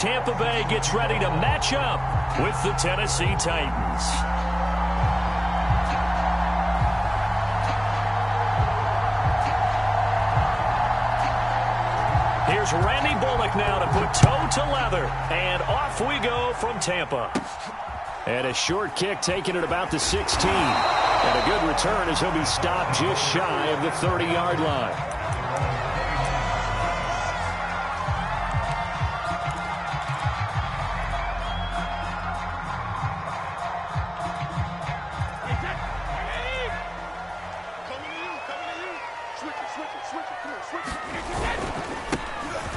Tampa Bay gets ready to match up with the Tennessee Titans. Here's Randy Bullock now to put toe to leather. And off we go from Tampa. And a short kick taken at about the 16. And a good return as he'll be stopped just shy of the 30-yard line.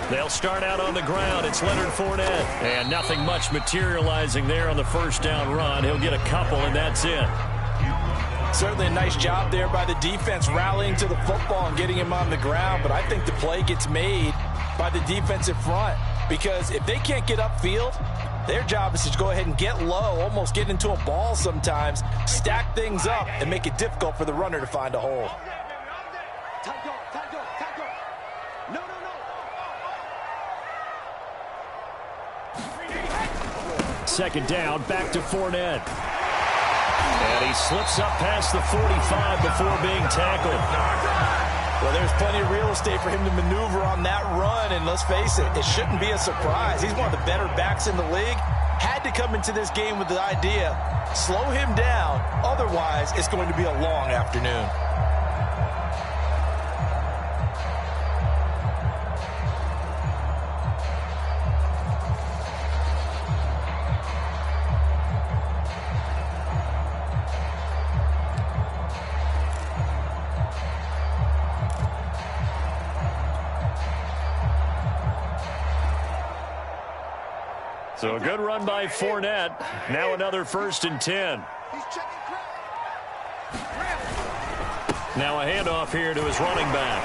They'll start out on the ground. It's Leonard Fournette. And nothing much materializing there on the first down run. He'll get a couple, and that's it. Certainly a nice job there by the defense rallying to the football and getting him on the ground. But I think the play gets made by the defensive front. Because if they can't get upfield, their job is to go ahead and get low, almost get into a ball sometimes, stack things up, and make it difficult for the runner to find a hole. Second down, back to Fournette. And he slips up past the 45 before being tackled. Well, there's plenty of real estate for him to maneuver on that run, and let's face it, it shouldn't be a surprise. He's one of the better backs in the league. Had to come into this game with the idea, slow him down, otherwise it's going to be a long afternoon. So a good run by Fournette. Now another 1st and 10. Now a handoff here to his running back.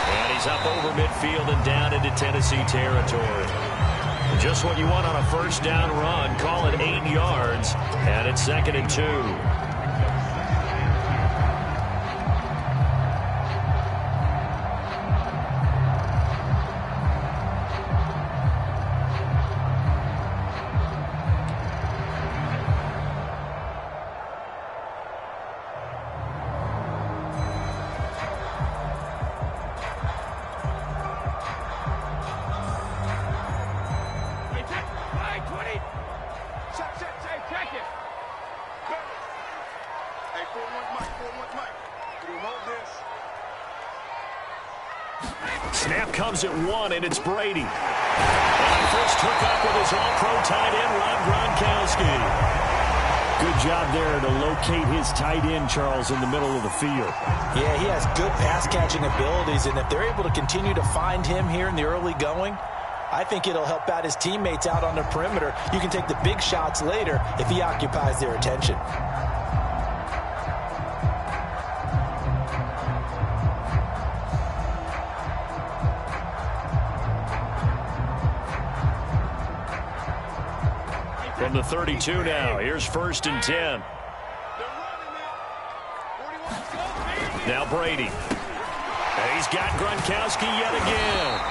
And he's up over midfield and down into Tennessee territory. Just what you want on a first down run. Call it 8 yards. And it's 2nd and 2. Snap comes at 1, and it's Brady. And first took up with his all-pro tight end, Rob Gronkowski. Good job there to locate his tight end, Charles, in the middle of the field. Yeah, he has good pass-catching abilities, and if they're able to continue to find him here in the early going, I think it'll help out his teammates out on the perimeter. You can take the big shots later if he occupies their attention. From the 32 now, here's 1st and 10. Now Brady. And he's got Gronkowski yet again.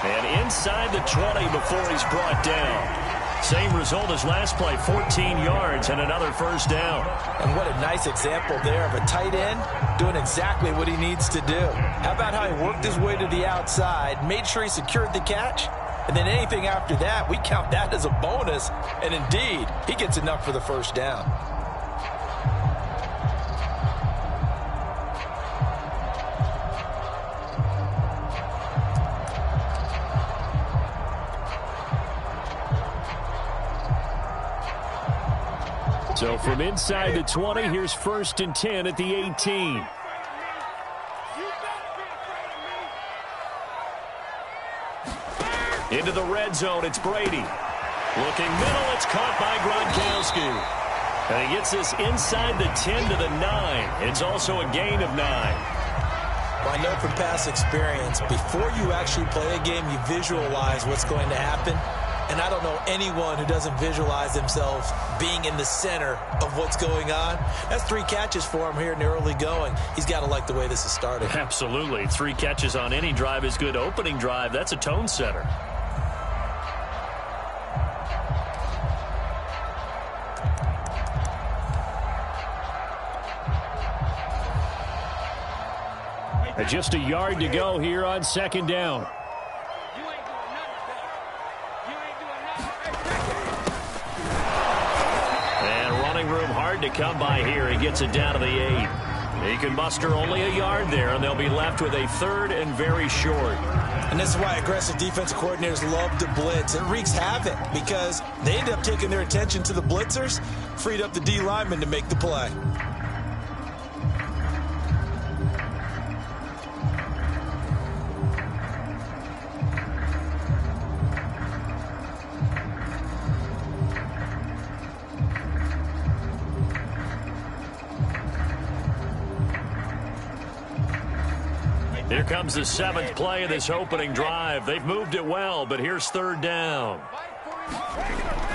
And inside the 20 before he's brought down. Same result as last play, 14 yards and another 1st down. And what a nice example there of a tight end doing exactly what he needs to do. How about how he worked his way to the outside, made sure he secured the catch, and then anything after that, we count that as a bonus. And indeed, he gets enough for the 1st down. So from inside the 20, here's 1st and 10 at the 18. Into the red zone, it's Brady. Looking middle, it's caught by Gronkowski. And he gets this inside the 10 to the 9. It's also a gain of 9. Well, I know from past experience, before you actually play a game, you visualize what's going to happen. And I don't know anyone who doesn't visualize themselves being in the center of what's going on. That's 3 catches for him here in the early going. He's got to like the way this is started. Absolutely. 3 catches on any drive is good. Opening drive, that's a tone setter. And just a yard to go here on second down. And running room hard to come by here. He gets it down to the 8. He can muster only a yard there, and they'll be left with a third and very short. And this is why aggressive defensive coordinators love to blitz. It wreaks havoc because they end up taking their attention to the blitzers, freed up the D lineman to make the play. Here comes the 7th play of this opening drive. They've moved it well, but here's third down.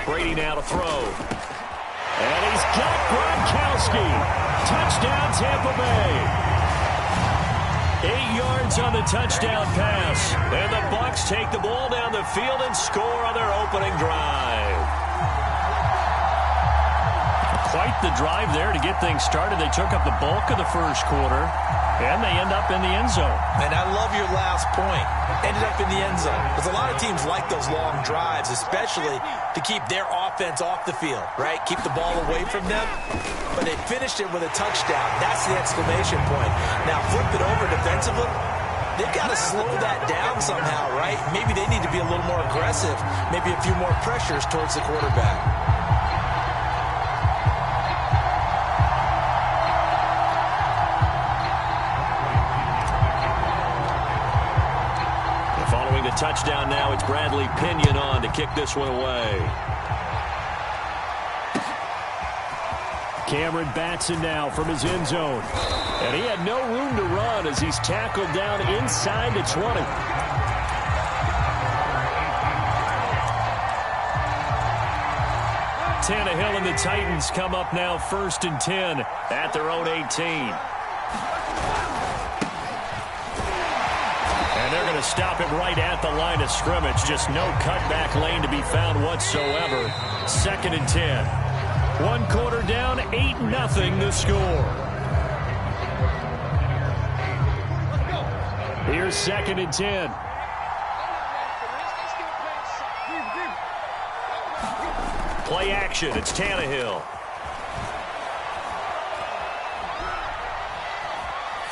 Brady now to throw. And he's got Gronkowski. Touchdown, Tampa Bay. 8 yards on the touchdown pass. And the Bucs take the ball down the field and score on their opening drive. Quite the drive there to get things started. They took up the bulk of the first quarter, and they end up in the end zone. And I love your last point. Ended up in the end zone. Because a lot of teams like those long drives, especially to keep their offense off the field, right? Keep the ball away from them. But they finished it with a touchdown. That's the exclamation point. Now flip it over defensively. They've got to slow that down somehow, right? Maybe they need to be a little more aggressive. Maybe a few more pressures towards the quarterback. Touchdown now. It's Bradley Pinion on to kick this one away. Cameron Batson now from his end zone. And he had no room to run as he's tackled down inside the 20. Tannehill and the Titans come up now 1st and 10 at their own 18. They're going to stop it right at the line of scrimmage. Just no cutback lane to be found whatsoever. 2nd and 10. 1 quarter down, 8-0 the score. Here's 2nd and 10. Play action. It's Tannehill.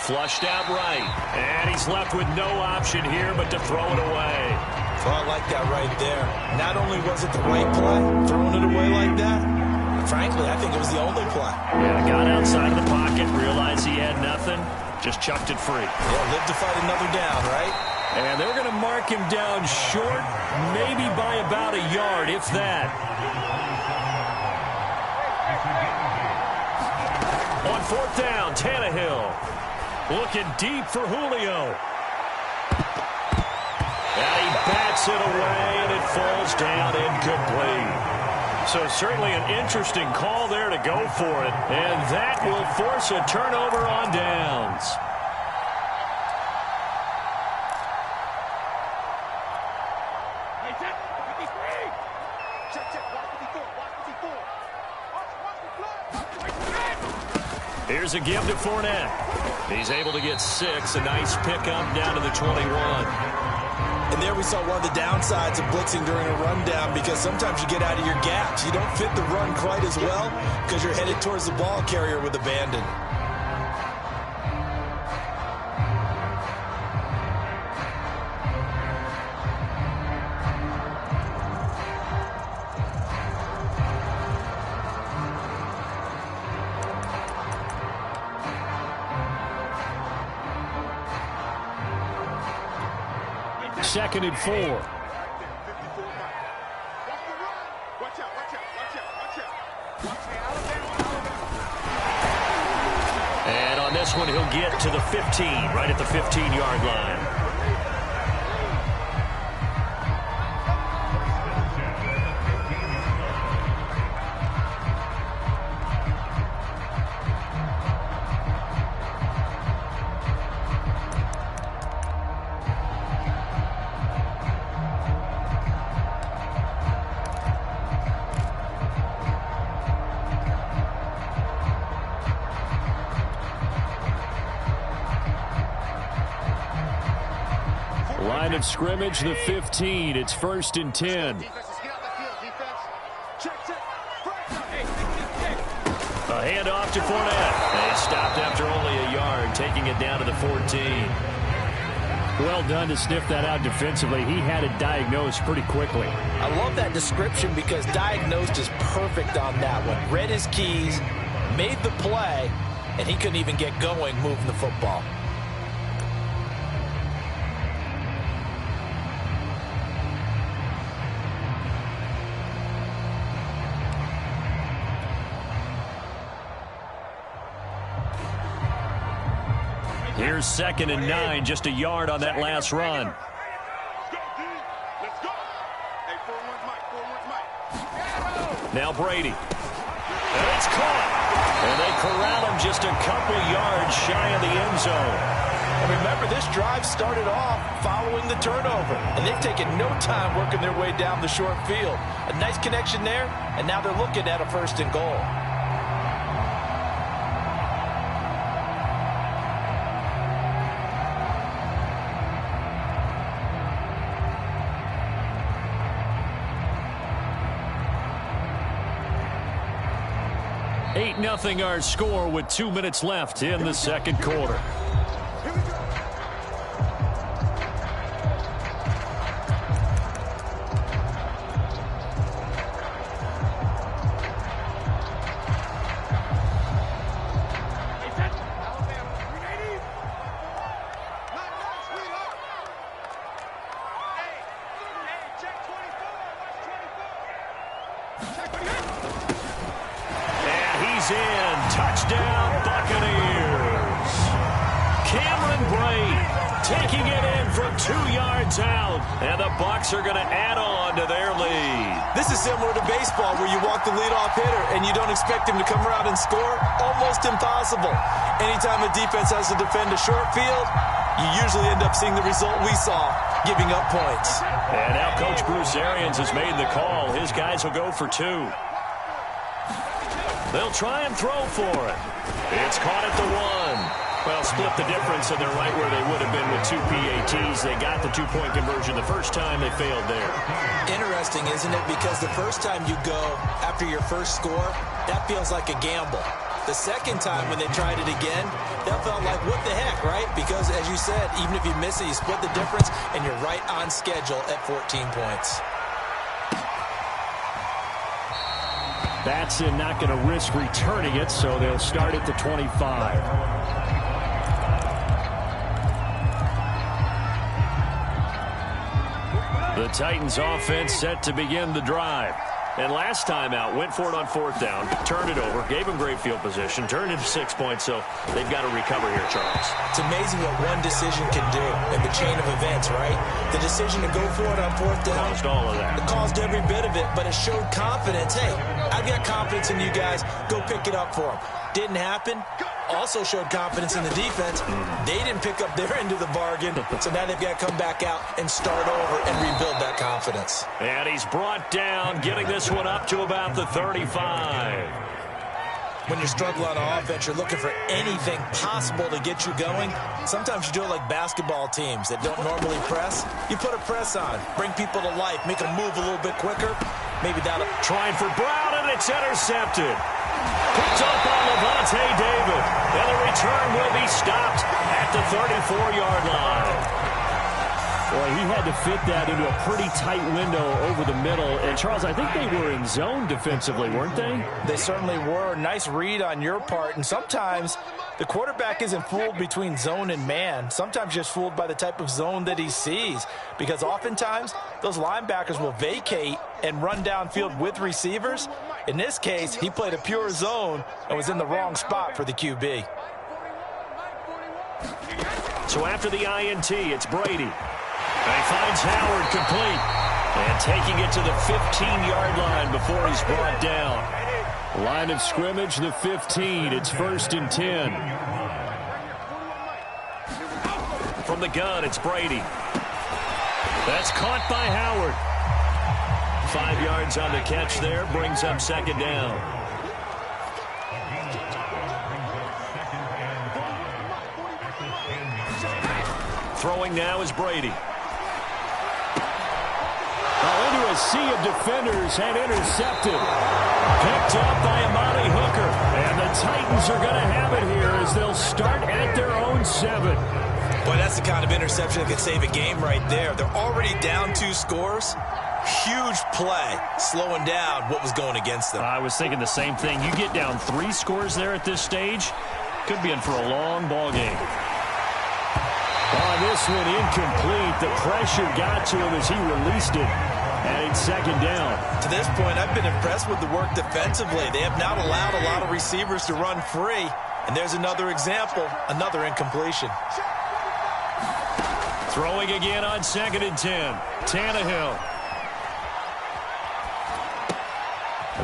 Flushed out right. And he's left with no option here but to throw it away. So I like that right there. Not only was it the right play, throwing it away like that, frankly, I think it was the only play. Yeah, got outside of the pocket, realized he had nothing, just chucked it free. Yeah, live to fight another down, right? And they're going to mark him down short, maybe by about a yard, if that. On 4th down, Tannehill. Looking deep for Julio. And he bats it away, and it falls down incomplete. So certainly an interesting call there to go for it. And that will force a turnover on downs. Here's a give to Fournette. He's able to get 6. A nice pickup down to the 21. And there we saw one of the downsides of blitzing during a rundown, because sometimes you get out of your gaps. You don't fit the run quite as well because you're headed towards the ball carrier with abandon. Second and 4. And on this one, he'll get to the 15, right at the 15-yard line. Line of scrimmage, the 15. It's 1st and 10. A handoff to Fournette. They stopped after only a yard, taking it down to the 14. Well done to sniff that out defensively. He had it diagnosed pretty quickly. I love that description because diagnosed is perfect on that one. Read his keys, made the play, and he couldn't even get going moving the football. Here's 2nd and 9, just a yard on that last run. Now Brady. And it's caught. And they corral him just a couple yards shy of the end zone. And remember, this drive started off following the turnover. And they've taken no time working their way down the short field. A nice connection there, and now they're looking at a 1st and goal. Nothing our score with 2 minutes left in the second quarter. And the Bucs are going to add on to their lead. This is similar to baseball where you walk the leadoff hitter and you don't expect him to come around and score. Almost impossible. Anytime a defense has to defend a short field, you usually end up seeing the result we saw, giving up points. And now Coach Bruce Arians has made the call. His guys will go for 2. They'll try and throw for it. It's caught at the 1. Well, split the difference, and they're right where they would have been with 2 PATs. They got the 2-point conversion the first time. They failed there. Interesting, isn't it? Because the first time you go after your first score, that feels like a gamble. The second time when they tried it again, that felt like, what the heck, right? Because, as you said, even if you miss it, you split the difference, and you're right on schedule at 14 points. Batson not going to risk returning it, so they'll start at the 25. The Titans offense set to begin the drive. And last time out, went for it on 4th down, turned it over, gave them great field position, turned it 6 points, so they've got to recover here, Charles. It's amazing what one decision can do in the chain of events, right? The decision to go for it on 4th down. Caused all of that. It caused every bit of it, but it showed confidence. Hey, I've got confidence in you guys. Go pick it up for them. Didn't happen. Also showed confidence in the defense. They didn't pick up their end of the bargain, so now they've got to come back out and start over and rebuild that confidence. And he's brought down, getting this one up to about the 35. When you're struggling on offense, you're looking for anything possible to get you going. Sometimes you do it like basketball teams that don't normally press. You put a press on, bring people to life, make them move a little bit quicker. Maybe that'll... Trying for Brown, and it's intercepted. Picked up on Levante David. And the return will be stopped at the 34-yard line. Boy, he had to fit that into a pretty tight window over the middle. And, Charles, I think they were in zone defensively, weren't they? They certainly were. Nice read on your part. And sometimes the quarterback isn't fooled between zone and man. Sometimes just fooled by the type of zone that he sees. Because oftentimes, those linebackers will vacate and run downfield with receivers. In this case, he played a pure zone and was in the wrong spot for the QB. So after the INT, it's Brady. And he finds Howard complete. And taking it to the 15-yard line before he's brought down. Line of scrimmage, the 15. It's 1st and 10. From the gun, it's Brady. That's caught by Howard. 5 yards on the catch there, brings up 2nd down. Throwing now is Brady. Into a sea of defenders and intercepted. Picked up by Amani Hooker. And the Titans are going to have it here as they'll start at their own 7. Boy, that's the kind of interception that could save a game right there. They're already down 2 scores. Huge play, slowing down what was going against them. I was thinking the same thing. You get down 3 scores there at this stage, could be in for a long ball game. On this one, incomplete. The pressure got to him as he released it. And it's 2nd down. To this point, I've been impressed with the work defensively. They have not allowed a lot of receivers to run free. And there's another example, another incompletion. Throwing again on 2nd and 10. Tannehill.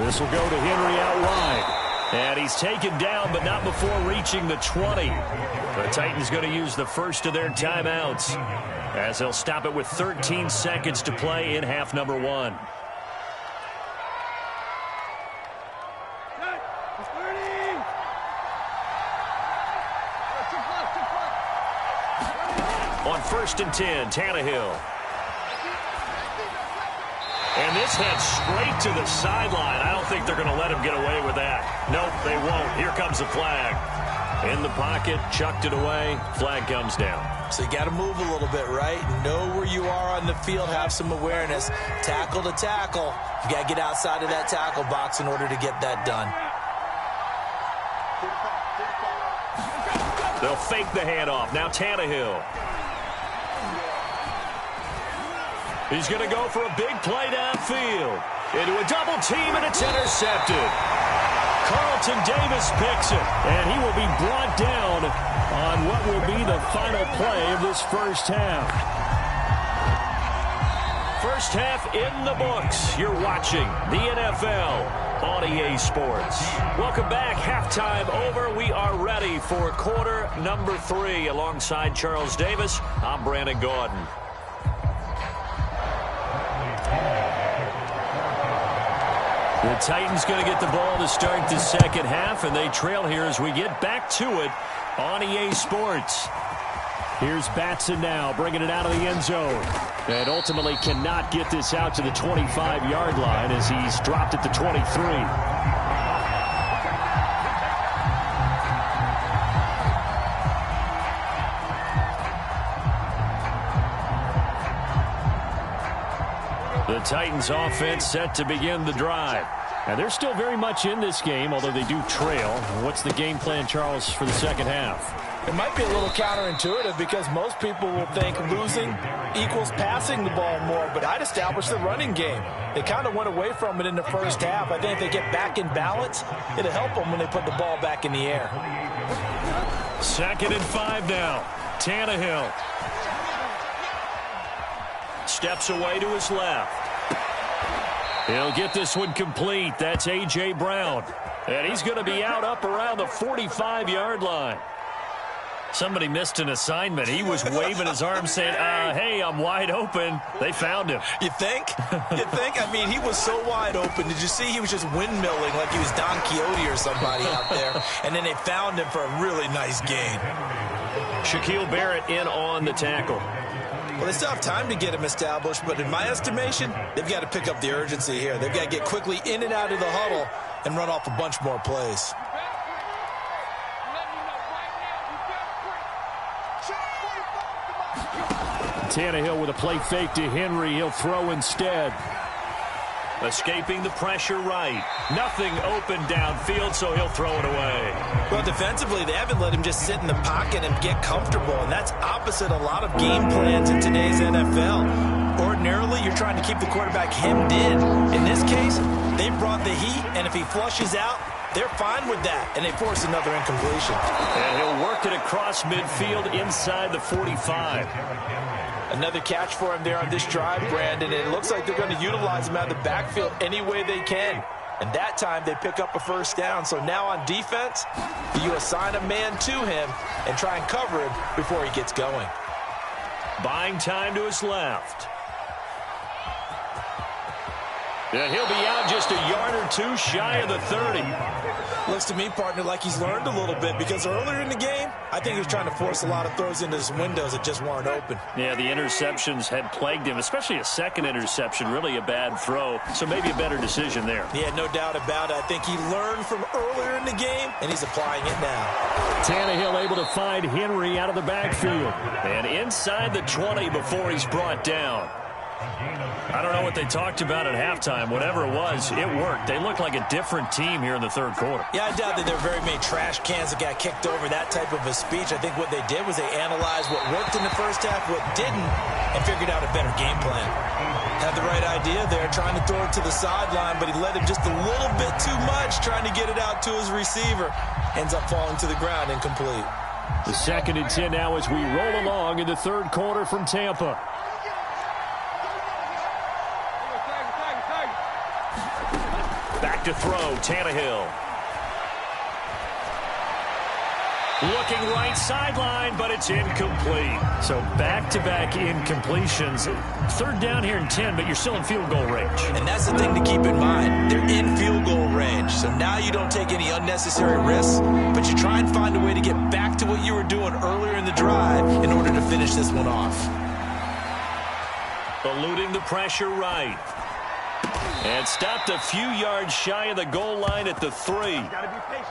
This will go to Henry out wide. And he's taken down, but not before reaching the 20. The Titans going to use the first of their timeouts as they'll stop it with 13 seconds to play in half number 1. On 1st and 10, Tannehill. And this heads straight to the sideline. I don't think they're going to let him get away with that. Nope, they won't. Here comes the flag. In the pocket, chucked it away. Flag comes down. So you got to move a little bit, right? Know where you are on the field. Have some awareness. Tackle to tackle. You got to get outside of that tackle box in order to get that done. They'll fake the handoff. Now Tannehill. He's going to go for a big play downfield. Into a double team, and it's intercepted. Carlton Davis picks it, and he will be brought down on what will be the final play of this first half. First half in the books. You're watching the NFL on EA Sports. Welcome back. Halftime over. We are ready for quarter number 3. Alongside Charles Davis, I'm Brandon Gordon. The Titans going to get the ball to start the second half, and they trail here as we get back to it on EA Sports. Here's Batson now, bringing it out of the end zone. And ultimately cannot get this out to the 25-yard line as he's dropped at the 23. The Titans offense set to begin the drive. And they're still very much in this game, although they do trail. What's the game plan, Charles, for the second half? It might be a little counterintuitive because most people will think losing equals passing the ball more, but I'd establish the running game. They kind of went away from it in the first half. I think if they get back in balance, it'll help them when they put the ball back in the air. 2nd and 5 now. Tannehill. Steps away to his left. He'll get this one complete. That's A.J. Brown. And he's going to be out up around the 45-yard line. Somebody missed an assignment. He was waving his arm saying, hey, I'm wide open. They found him. You think? You think? I mean, he was so wide open. Did you see he was just windmilling like he was Don Quixote or somebody out there? And then they found him for a really nice gain. Shaquille Barrett in on the tackle. Well, they still have time to get him established, but in my estimation, they've got to pick up the urgency here. They've got to get quickly in and out of the huddle and run off a bunch more plays. Tannehill with a play fake to Henry. He'll throw instead. Escaping the pressure right. Nothing open downfield, so he'll throw it away. Well, defensively, they haven't let him just sit in the pocket and get comfortable, and that's opposite a lot of game plans in today's NFL. Ordinarily, you're trying to keep the quarterback hemmed in. In this case, they brought the heat, and if he flushes out, they're fine with that, and they force another incompletion. And he'll work it across midfield inside the 45. Another catch for him there on this drive, Brandon, and it looks like they're going to utilize him out of the backfield any way they can. And that time they pick up a first down. So now on defense, you assign a man to him and try and cover him before he gets going. Buying time to his left. And he'll be out just a yard or two shy of the 30. Looks to me, partner, like he's learned a little bit, because earlier in the game, I think he was trying to force a lot of throws into his windows that just weren't open. Yeah, the interceptions had plagued him, especially a second interception, really a bad throw. So maybe a better decision there. Yeah, no doubt about it. I think he learned from earlier in the game, and he's applying it now. Tannehill able to find Henry out of the backfield. And inside the 20 before he's brought down. I don't know what they talked about at halftime. Whatever it was, it worked. They look like a different team here in the third quarter. Yeah, I doubt that there are very many trash cans that got kicked over, that type of a speech. I think what they did was they analyzed what worked in the first half, what didn't, and figured out a better game plan. Had the right idea there, trying to throw it to the sideline, but he let him just a little bit too much, trying to get it out to his receiver. Ends up falling to the ground incomplete. The 2nd and 10 now as we roll along in the third quarter from Tampa. Back to throw, Tannehill. Looking right sideline, but it's incomplete. So back-to-back incompletions. 3rd down here and 10, but you're still in field goal range. And that's the thing to keep in mind. They're in field goal range. So now you don't take any unnecessary risks, but you try and find a way to get back to what you were doing earlier in the drive in order to finish this one off. Eluding the pressure right. And stopped a few yards shy of the goal line at the 3.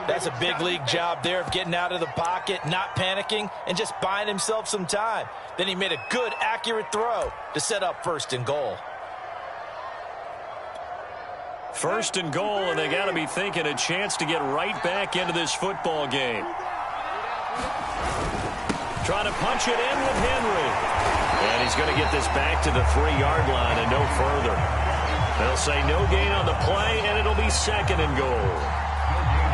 That's a big league job there of getting out of the pocket, not panicking, and just buying himself some time. Then he made a good, accurate throw to set up 1st and goal. 1st and goal, and they got to be thinking a chance to get right back into this football game. Trying to punch it in with Henry. And he's going to get this back to the 3-yard line and no further. They'll say no gain on the play, and it'll be 2nd and goal.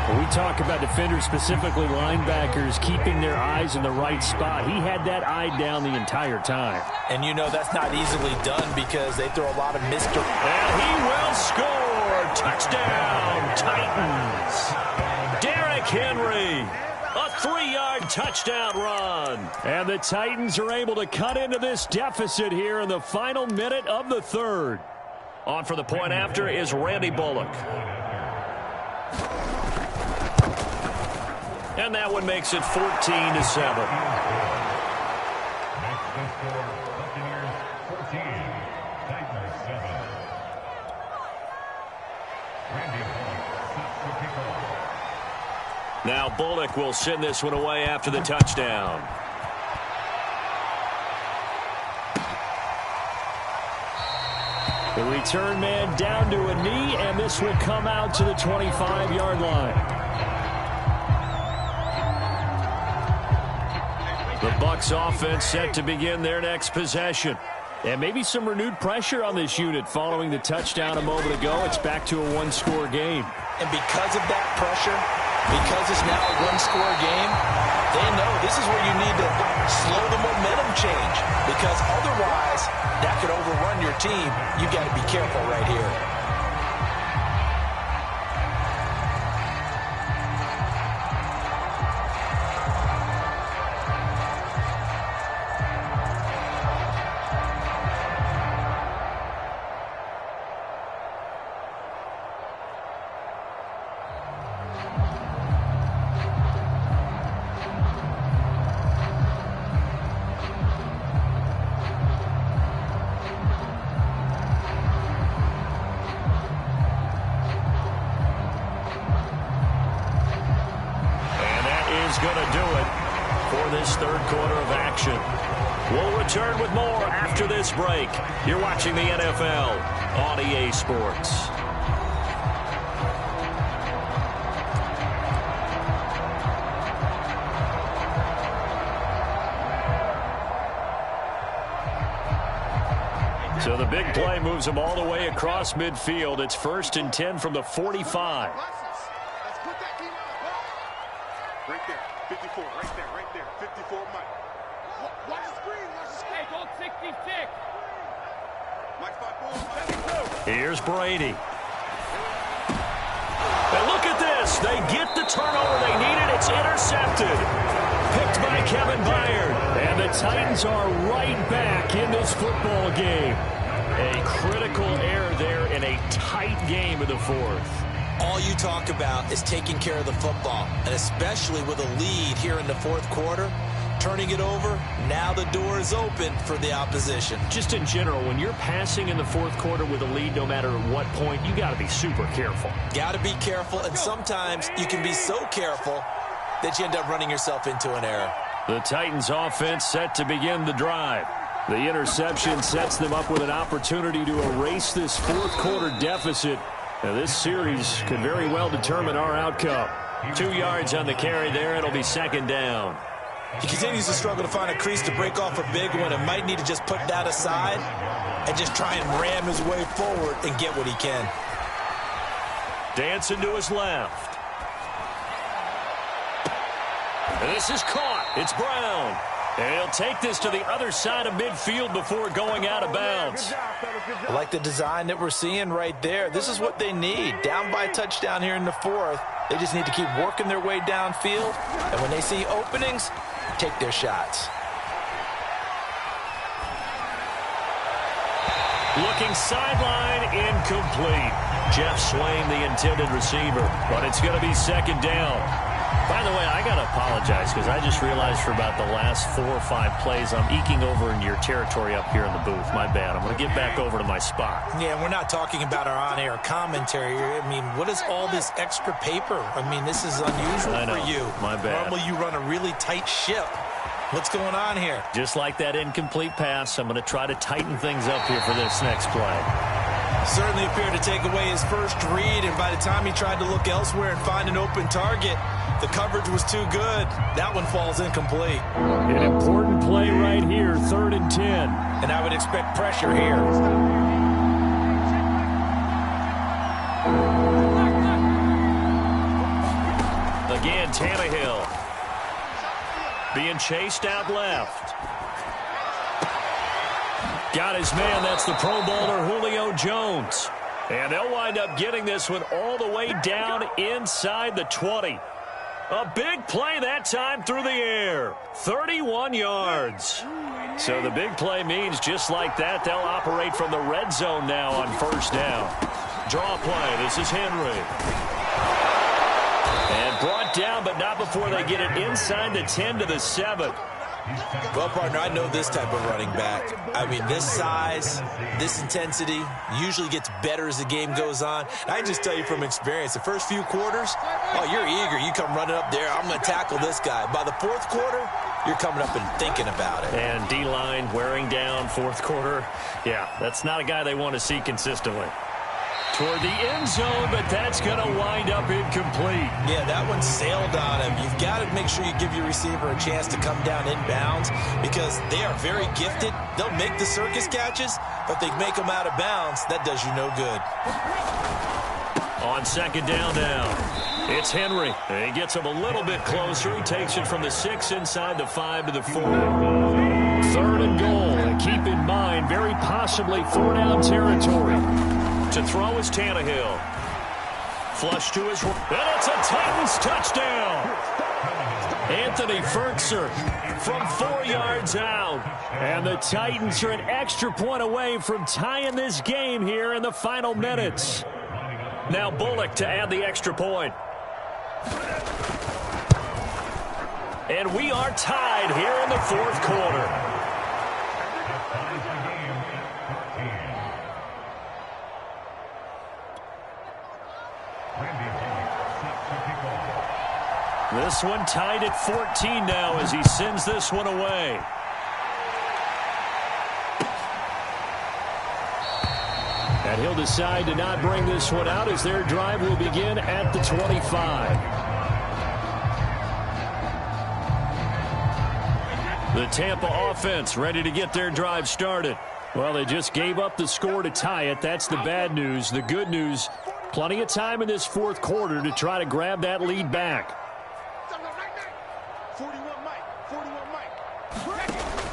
When we talk about defenders, specifically linebackers, keeping their eyes in the right spot, he had that eye down the entire time. And you know that's not easily done because they throw a lot of mystery. And he will score. Touchdown, Titans. Derrick Henry. A 3-yard touchdown run. And the Titans are able to cut into this deficit here in the final minute of the 3rd. On for the point after is Randy Bullock. And that one makes it 14-7. Now Bullock will send this one away after the touchdown. The return man down to a knee, and this will come out to the 25-yard line. The Bucs offense set to begin their next possession. And maybe some renewed pressure on this unit following the touchdown a moment ago. It's back to a 1-score game. And because of that pressure, because it's now a 1-score game, they know this is where you need to slow the momentum change, because otherwise that could overrun your team. You've got to be careful right here. Going to do it for this 3rd quarter of action. We'll return with more after this break. You're watching the NFL on EA Sports. So the big play moves them all the way across midfield. It's 1st and 10 from the 45. Right there, 54, right there, 54, Mike. Watch the screen, Hey, go 66. Mike, here's Brady. And look at this. They get the turnover they needed. It's intercepted. Picked by Kevin Byard. And the Titans are right back in this football game. A critical error there in a tight game in the fourth. All you talk about is taking care of the football, and especially with a lead here in the fourth quarter, turning it over, now the door is open for the opposition. Just in general, when you're passing in the fourth quarter with a lead, no matter at what point, you got to be super careful. Got to be careful, and sometimes you can be so careful that you end up running yourself into an error. The Titans offense set to begin the drive. The interception sets them up with an opportunity to erase this fourth quarter deficit. Now, this series could very well determine our outcome. 2 yards on the carry there. It'll be second down. He continues to struggle to find a crease to break off a big one and might need to just put that aside and just try and ram his way forward and get what he can. Dancing to his left. And this is caught. It's Brown. And he'll take this to the other side of midfield before going out of bounds. I like the design that we're seeing right there. This is what they need. Down by a touchdown here in the fourth. They just need to keep working their way downfield. And when they see openings, take their shots. Looking sideline, incomplete. Jeff Swain, the intended receiver. But it's going to be second down. By the way, I got to apologize because I just realized for about the last 4 or 5 plays, I'm eking over in your territory up here in the booth. My bad. I'm going to get back over to my spot. Yeah, we're not talking about our on-air commentary. I mean, what is all this extra paper? I mean, this is unusual for you. My bad. Normally you run a really tight ship. What's going on here? Just like that incomplete pass, I'm going to try to tighten things up here for this next play. Certainly appeared to take away his first read, and by the time he tried to look elsewhere and find an open target, the coverage was too good. That one falls incomplete. An important play right here, 3rd and 10. And I would expect pressure here. Again, Tannehill. Being chased out left. Got his man. That's the Pro Bowler Julio Jones. And they'll wind up getting this one all the way down inside the 20. A big play that time through the air. 31 yards. So the big play means just like that, they'll operate from the red zone now on first down. Draw play. This is Henry. And brought down, but not before they get it inside the 10 to the 7. Well, partner, I know this type of running back. I mean, this size, this intensity usually gets better as the game goes on. And I can just tell you from experience, the first few quarters, oh, you're eager. You come running up there, I'm going to tackle this guy. By the fourth quarter, you're coming up and thinking about it. And D-line wearing down fourth quarter. Yeah, that's not a guy they want to see consistently. Toward the end zone, but that's going to wind up incomplete. Yeah, that one sailed on him. You've got to make sure you give your receiver a chance to come down inbounds because they are very gifted. They'll make the circus catches, but they make them out of bounds. That does you no good. On second down now, it's Henry. He gets him a little bit closer. He takes it from the 6 inside the 5 to the 4. 3rd and goal. And keep in mind, very possibly 4-down territory. To throw is Tannehill. Flush to his right. And it's a Titans touchdown. Anthony Ferkser from 4 yards out. And the Titans are an extra point away from tying this game here in the final minutes. Now Bullock to add the extra point. And we are tied here in the fourth quarter. This one tied at 14 now as he sends this one away. And he'll decide to not bring this one out as their drive will begin at the 25. The Tampa offense ready to get their drive started. Well, they just gave up the score to tie it. That's the bad news. The good news, plenty of time in this fourth quarter to try to grab that lead back.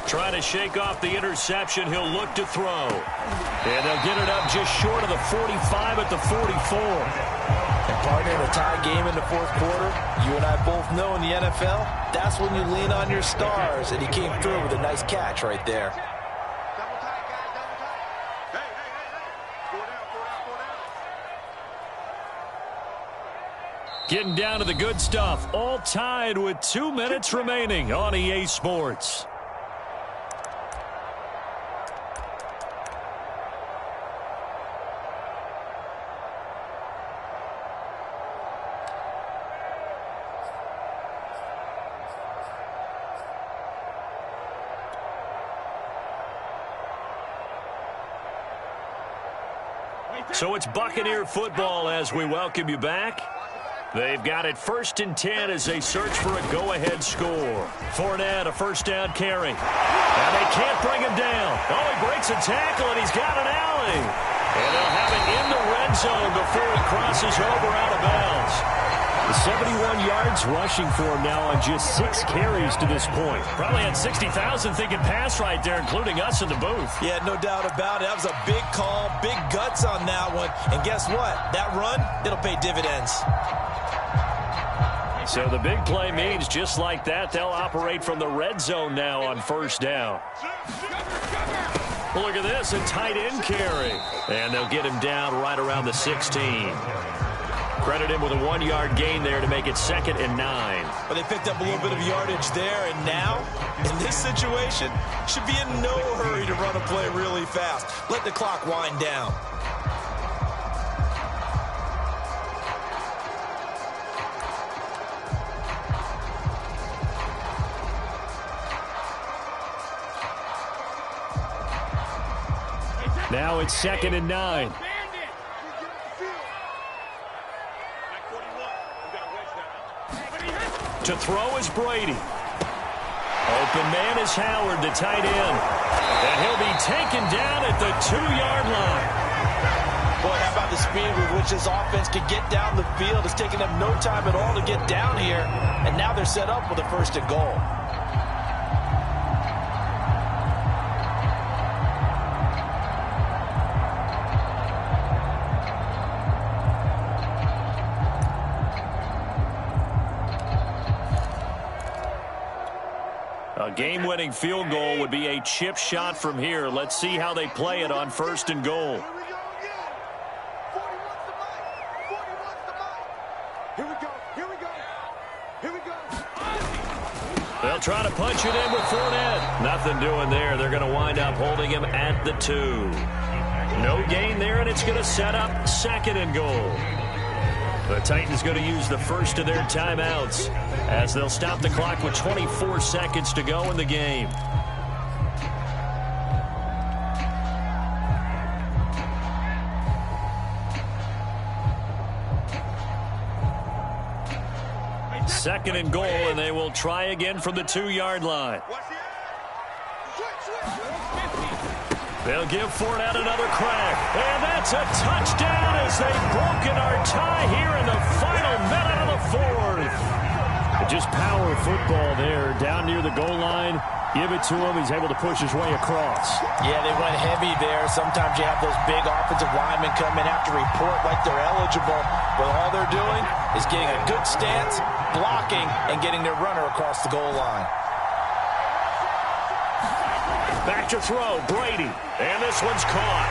Trying to shake off the interception. He'll look to throw. And they'll get it up just short of the 45 at the 44. And partner, in a tie game in the fourth quarter, you and I both know in the NFL, that's when you lean on your stars. And he came through with a nice catch right there. Getting down to the good stuff. All tied with 2 minutes remaining on EA Sports. So it's Buccaneer football as we welcome you back. They've got it 1st and 10 as they search for a go-ahead score. Fournette, a first down carry. And they can't bring him down. Oh, he breaks a tackle, and he's got an alley. And they'll have it in the red zone before he crosses over out of bounds. 71 yards rushing for him now on just 6 carries to this point. Probably had 60,000 thinking pass right there, including us in the booth. Yeah, no doubt about it. That was a big call, big guts on that one. And guess what? That run, it'll pay dividends. So the big play means just like that, they'll operate from the red zone now on 1st down. Look at this, a tight end carry. And they'll get him down right around the 16. Credit him with a 1-yard gain there to make it 2nd and 9. But they picked up a little bit of yardage there, and now, in this situation, should be in no hurry to run a play really fast. Let the clock wind down. Now it's 2nd and 9. To throw is Brady. Open man is Howard, the tight end. And he'll be taken down at the 2-yard line. Boy, how about the speed with which this offense can get down the field? It's taken them no time at all to get down here. And now they're set up with a 1st and goal. A game-winning field goal would be a chip shot from here. Let's see how they play it on 1st and goal. They'll try to punch it in with Fournette. Nothing doing there. They're going to wind up holding him at the 2. No gain there, and it's going to set up 2nd and goal. The Titans going to use the first of their timeouts as they'll stop the clock with 24 seconds to go in the game. Second and goal, and they will try again from the 2-yard line. They'll give Fournette another crack. And that's a touchdown as they've broken our tie here in the final minute of the 4th. Just power football there down near the goal line. Give it to him. He's able to push his way across. Yeah, they went heavy there. Sometimes you have those big offensive linemen come in, have to report like they're eligible. But all they're doing is getting a good stance, blocking, and getting their runner across the goal line. Back to throw, Brady. And this one's caught.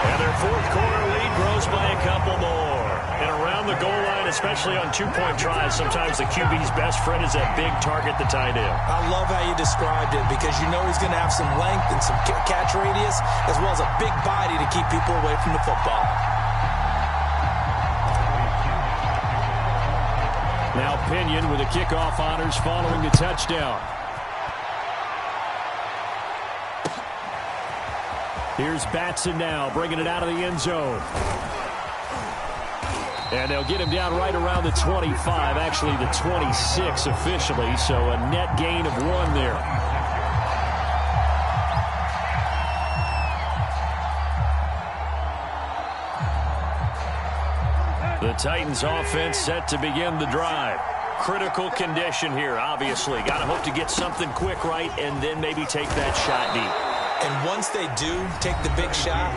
And their 4th quarter lead grows by a couple more. And around the goal line, especially on 2-point tries, sometimes the QB's best friend is that big target, the tight end. I love how you described it because you know he's going to have some length and some catch radius as well as a big body to keep people away from the football. Now Pinion with the kickoff honors following the touchdown. Here's Batson now, bringing it out of the end zone. And they'll get him down right around the 25, actually the 26 officially, so a net gain of 1 there. The Titans offense set to begin the drive. Critical condition here, obviously. Got to hope to get something quick right and then maybe take that shot deep. And once they do take the big shot,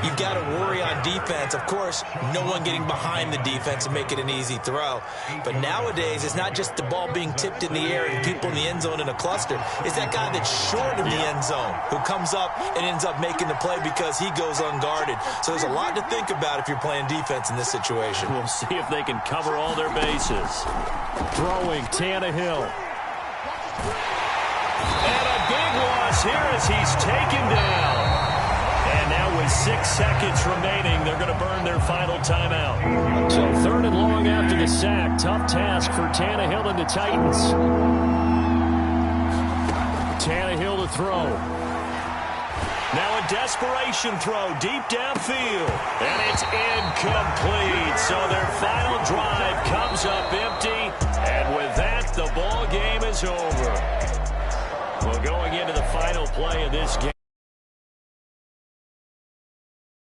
you've got to worry on defense. Of course, no one getting behind the defense and make it an easy throw. But nowadays, it's not just the ball being tipped in the air and people in the end zone in a cluster. It's that guy that's short of the end zone who comes up and ends up making the play because he goes unguarded. So there's a lot to think about if you're playing defense in this situation. We'll see if they can cover all their bases. Throwing, Tannehill. And a big loss here as he's taken down. And now with 6 seconds remaining, they're going to burn their final timeout. So 3rd and long after the sack. Tough task for Tannehill and the Titans. Tannehill to throw. Now a desperation throw deep downfield. And it's incomplete. So their final drive comes up empty. And with that, the ball game is over. Well, going into the final play of this game.